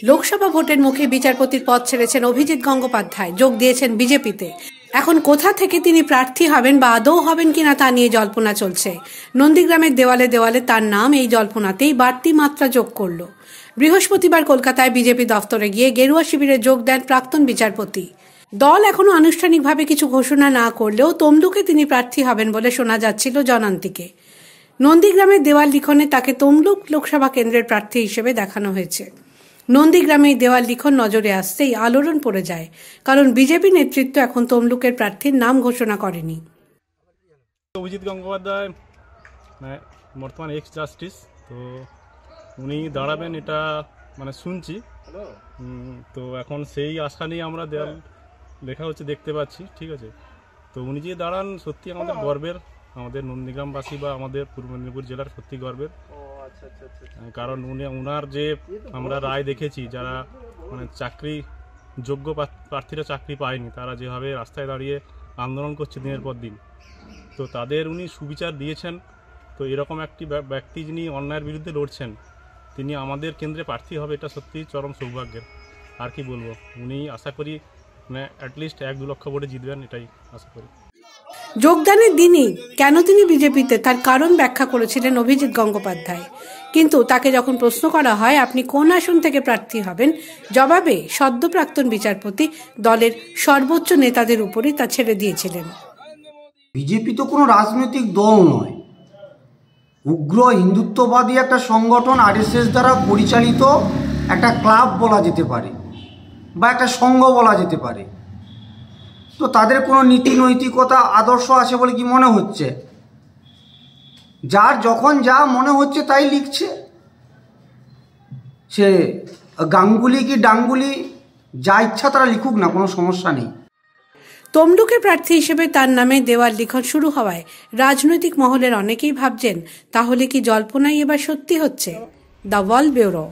লোকসভা ভোটের মুখে বিচারপতির পদ ছেড়েছেন অভিজিৎ গঙ্গোপাধ্যায়, যোগ দিয়েছেন বিজেপিতে। এখন কোথা থেকে তিনি প্রার্থী হবেন বা আদৌ হবেন কিনা তা নিয়ে জল্পনা চলছে। নন্দীগ্রামের দেওয়ালে দেওয়ালে তার নাম এই জল্পনাতেই বাড়তি মাত্রা যোগ করল। বৃহস্পতিবার কলকাতায় বিজেপি দফতরে গিয়ে গেরুয়া শিবিরে যোগ দেন প্রাক্তন বিচারপতি। দল এখনো আনুষ্ঠানিকভাবে কিছু ঘোষণা না করলেও তমলুকে তিনি প্রার্থী হবেন বলে শোনা যাচ্ছিল জনান্তিকে। নন্দীগ্রামের দেওয়াল লিখনে তাকে তমলুক লোকসভা কেন্দ্রের প্রার্থী হিসেবে দেখানো হয়েছে। নন্দীগ্রামের দেওয়াল লিখন নজরে আসতেই আলোড়ন পড়ে যায়, কারণ বিজেপি নেতৃত্ব এখন তমলুকের প্রার্থীর নাম ঘোষণা করেনি। অভিজিৎ গঙ্গোপাধ্যায় বর্তমান এক্স জাস্টিস, তো উনি দাঁড়াবেন এটা শুনছি। তো এখন সেই আশা নিয়ে আমরা দেওয়াল লেখা হচ্ছে দেখতে পাচ্ছি, ঠিক আছে। তো উনি যে দাঁড়ান সত্যি আমাদের গর্বের, আমাদের নন্দীগ্রামবাসী বা আমাদের পূর্ব মেদিনীপুর জেলার সত্যি গর্বের। কারণ উনার যে আমরা রায় দেখেছি, যারা চাকরি যোগ্য প্রার্থীরা চাকরি পায়নি, তারা যেভাবে রাস্তায় দাঁড়িয়ে আন্দোলন করছে দিনের পর দিন, তো তাদের উনি সুবিচার দিয়েছেন। তো এরকম একটি ব্যক্তি যিনি অন্যায়ের বিরুদ্ধে লড়ছেন, তিনি আমাদের কেন্দ্রে প্রার্থী হবে, এটা সত্যি চরম সৌভাগ্যের। আর কি বলবো, উনি আশা করি অ্যাটলিস্ট 1-2 লক্ষ ভোটে জিতবেন, এটাই আশা করি। যোগদানের দিনই কেন তিনি বিজেপিতে, তার কারণ ব্যাখ্যা করেছিলেন অভিজিৎ গঙ্গোপাধ্যায়। কিন্তু তাকে যখন প্রশ্ন করা হয় আপনি কোন আসন থেকে প্রার্থী হবেন, জবাবে সদ্য প্রাক্তন বিচারপতি দলের সর্বোচ্চ নেতাদের উপরই তা ছেড়ে দিয়েছিলেন। বিজেপি তো কোনো রাজনৈতিক দল নয়, উগ্র হিন্দুত্ববাদী একটা সংগঠন, আরএসএস দ্বারা পরিচালিত একটা ক্লাব বলা যেতে পারে বা একটা সংঘ বলা যেতে পারে। তো তাদের কোনো নীতি নৈতিকতা আদর্শ আছে বলে কি মনে হচ্ছে? যার যখন যা মনে হচ্ছে তাই লিখছে। সে গাঙ্গুলি কি ডাঙ্গুলি, যা ইচ্ছা তারা লিখুক না, কোনো সমস্যা নেই। তমলুকের প্রার্থী হিসেবে তার নামে দেওয়াল লিখন শুরু হওয়ায় রাজনৈতিক মহলের অনেকেই ভাবছেন, তাহলে কি জল্পনাই এবার সত্যি হচ্ছে। The world bureau.